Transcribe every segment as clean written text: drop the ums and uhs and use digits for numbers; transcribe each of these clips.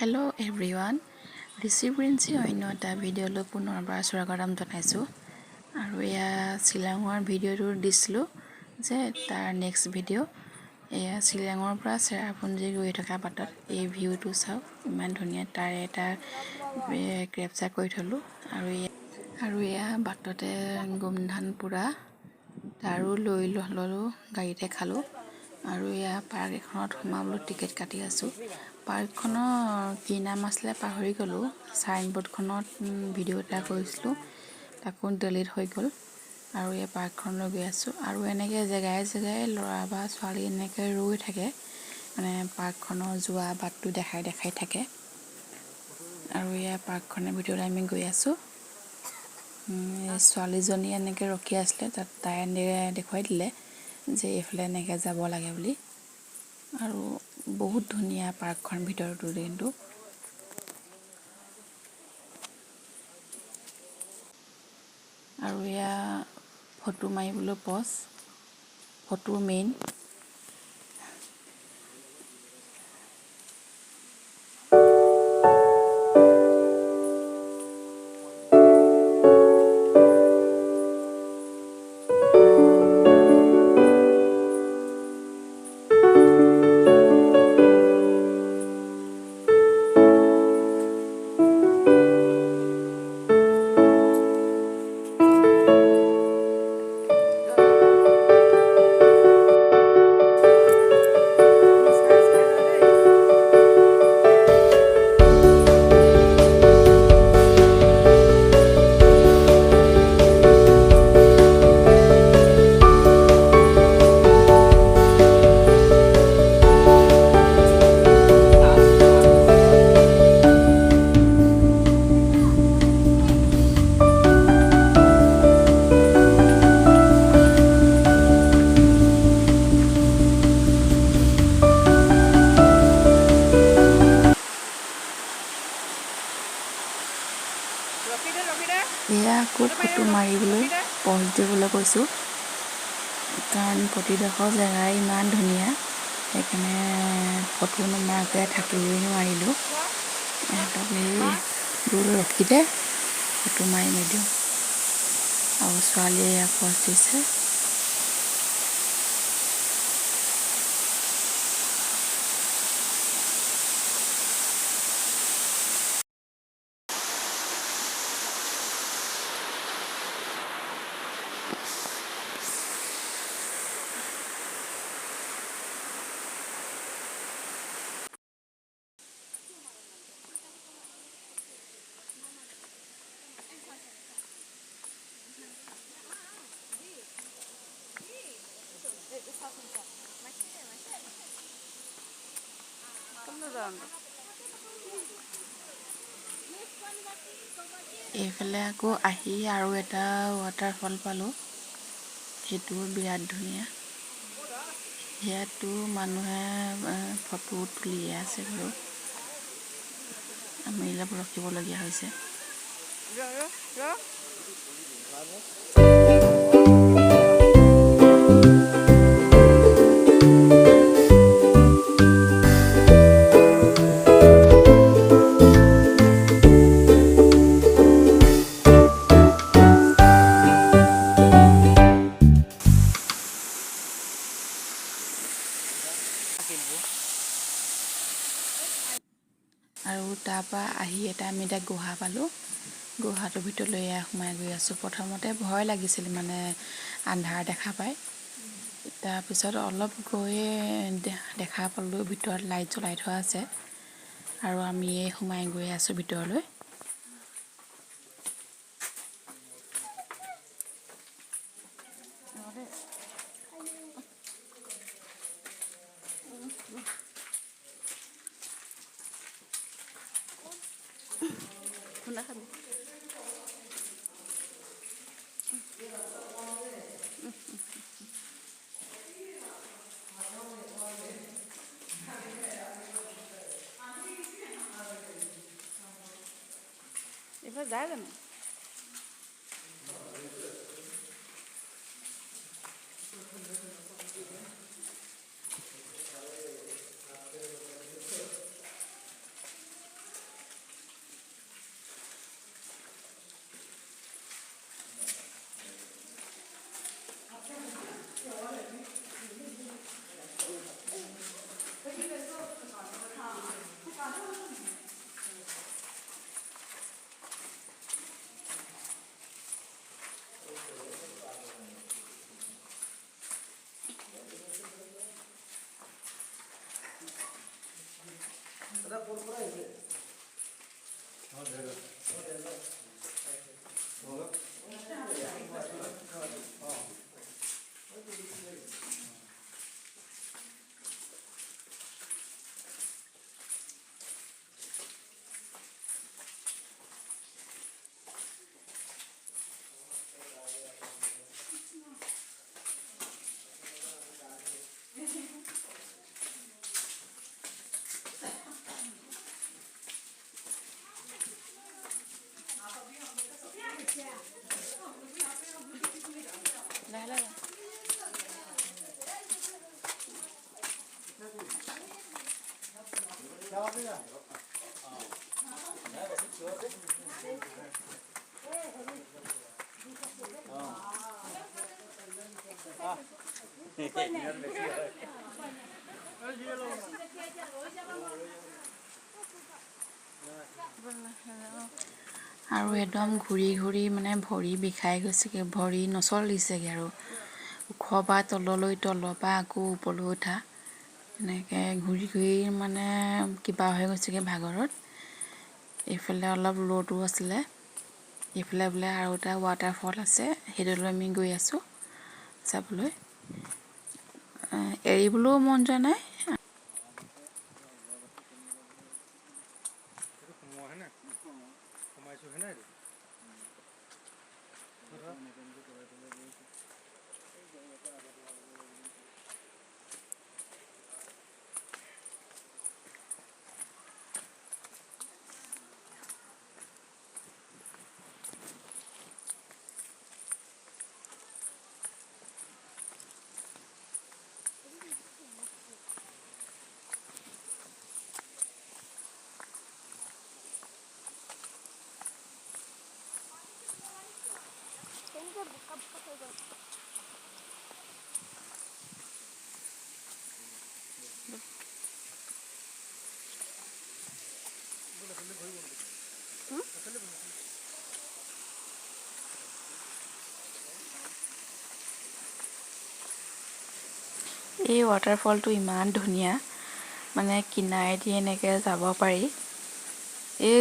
Hello everyone, Rishi-Princi অন্য এটা ভিডিঅ'লৈ পুনৰবাৰ স্বাগতম জনাইছোঁ আৰু এয়া শ্বিলঙৰ ভিডিঅ'টো দিছিলোঁ যে তাৰ নেক্সট ভিডিঅ' এয়া শ্বিলঙৰ পৰা চেৰাপুঞ্জী গৈ থকা বাটত এই ভিউটো চাওক ইমান ধুনীয়া তাৰে এটা কেপচাৰ কৰি থলোঁ আৰু এয়া বাটতে গোমধান পুৰা তাৰো লৈ ল'লোঁ গাড়ীতে খালোঁ আৰু এয়া পাৰ্ক এখনত সোমাবলৈ টিকেট কাটি আছোঁ পাৰ্কখনৰ কি নাম আছিলে পাহৰি গ'লোঁ চাইনবোৰ্ডখনত ভিডিঅ' এটা কৰিছিলোঁ তাকো ডিলিট হৈ গ'ল আৰু এই পাৰ্কখনলৈ গৈ আছোঁ আৰু এনেকৈ জেগাই জেগাই ল'ৰা বা ছোৱালী এনেকৈ ৰৈ থাকে মানে পাৰ্কখনৰ যোৱা বাটটো দেখাই থাকে আৰু এয়া পাৰ্কখনৰ ভিতৰত আমি গৈ আছোঁ ছোৱালীজনী এনেকৈ ৰখি আছিলে তাই দেখুৱাই দিলে যে এইফালে এনেকৈ যাব লাগে বুলি আৰু বহুত ধুনীয়া পাৰ্কখন ভিতৰতো কিন্তু আৰু এয়া ফটো মাৰিবলৈ ফটো মেইন এয়া আকৌ ফটো মাৰিবলৈ প'জ দিবলৈ কৈছোঁ কাৰণ প্ৰতিডোখৰ জেগাই ইমান ধুনীয়া সেইকাৰণে ফটো নমৰাকৈ থাকিবই নোৱাৰিলোঁ ইহঁতক দূৰ ৰখিতে ফটো মাৰি নিদিওঁ আৰু ছোৱালীয়ে এয়া প'জ দিছে এইফালে আকৌ আহি আৰু এটা ৱাটাৰফল পালোঁ সেইটোও বিৰাট ধুনীয়া ইয়াতো মানুহে ফটো তুলিয়ে আছে বাৰু আমি অলপ ৰখিবলগীয়া হৈছে আৰু তাৰপৰা আহি আমি এটা গুহা পালোঁ গুহাটোৰ ভিতৰলৈ সোমাই গৈ আছোঁ প্ৰথমতে ভয় লাগিছিল মানে আন্ধাৰ দেখা পায় তাৰপিছত অলপ গৈয়ে দেখা পালোঁ ভিতৰত লাইট জ্বলাই থোৱা আছে আৰু আমি সোমাই গৈ আছোঁ ভিতৰলৈ এইফালে যায় জানো আৰু একদম ঘূৰি ঘূৰি মানে ভৰি বিষাই গৈছেগৈ, ভৰি নচলিছেগৈ আৰু ওখ বা তললৈ, তলৰ পৰা আকৌ ওপৰলৈ উঠা, এনেকৈ ঘূৰি ঘূৰি মানে কিবা হৈ গৈছেগৈ ভাগৰত। এইফালে অলপ ৰ'দো আছিলে, এইফালে বোলে আৰু এটা ৱাটাৰফল আছে, সেইটোলৈ আমি গৈ আছোঁ চাবলৈ। এৰিবলৈও মন যোৱা নাই। এই ৱাটাৰফলটো ইমান ধুনীয়া, মানে কিনাৰেদি এনেকৈ যাব পাৰি। এই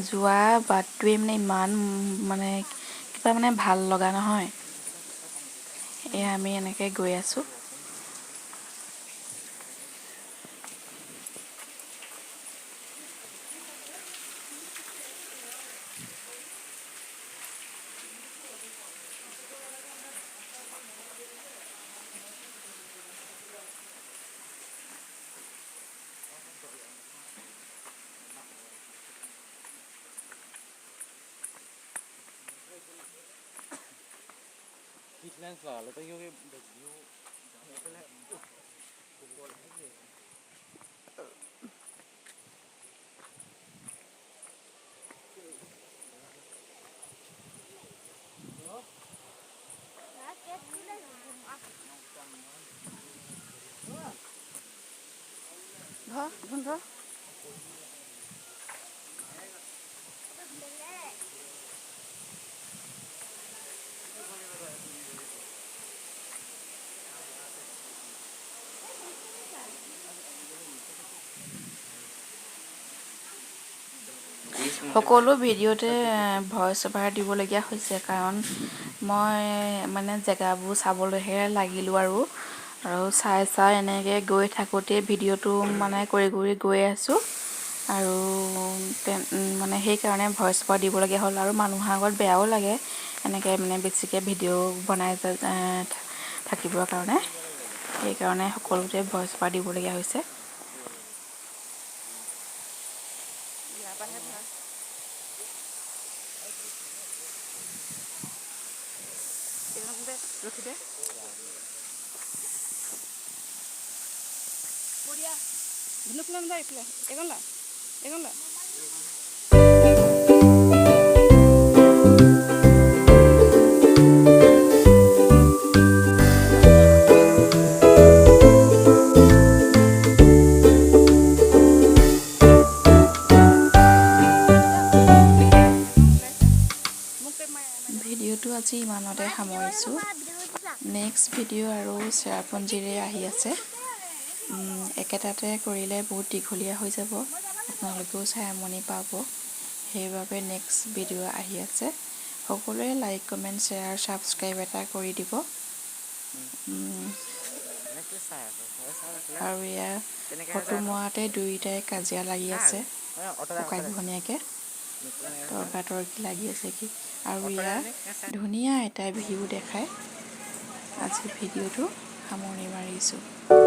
যোৱা বাটটোৱে মানে ইমান মানে কিবা মানে ভাল লগা নহয়। এয়া আমি এনেকৈ গৈ আছোঁ। সকলো ভিডিঅ'তে ভইচ অভাৰ দিবলগীয়া হৈছে, কাৰণ মই মানে জেগাবোৰ চাবলৈহে লাগিলোঁ আৰু চাই এনেকৈ গৈ থাকোঁতে ভিডিঅ'টো মানে কৰি গৈ আছোঁ, আৰু মানে সেইকাৰণে ভইচ অভাৰ দিবলগীয়া হ'ল। আৰু মানুহৰ আগত বেয়াও লাগে এনেকৈ মানে বেছিকৈ ভিডিঅ' বনাই থাকিবৰ কাৰণে, সেইকাৰণে সকলোতে ভইচ অভাৰ দিবলগীয়া হৈছে। ভিডিঅ'টো আজি ইমানতে সামৰিছোঁ। নেক্সট ভিডিঅ' আৰু চেৰাপুঞ্জীৰে আহি আছে। একেটাতে কৰিলে বহুত দীঘলীয়া হৈ যাব। আপোনালোকেও চাই আমনি পাব সেইবাবে নেক্সট ভিডিঅ' আহি আছে সকলোৱে লাইক কমেণ্ট শ্বেয়াৰ ছাবস্ক্ৰাইব এটা কৰি দিব আৰু এয়া ফটো মৰাতে দুয়োটাই কাজিয়া লাগি আছে ককাই ভনীয়েকে তৰ্কাতৰ্কি লাগি আছে কি আৰু এয়া ধুনীয়া এটা ভিউ দেখায় আজি ভিডিঅ'টো সামৰণি মাৰিছোঁ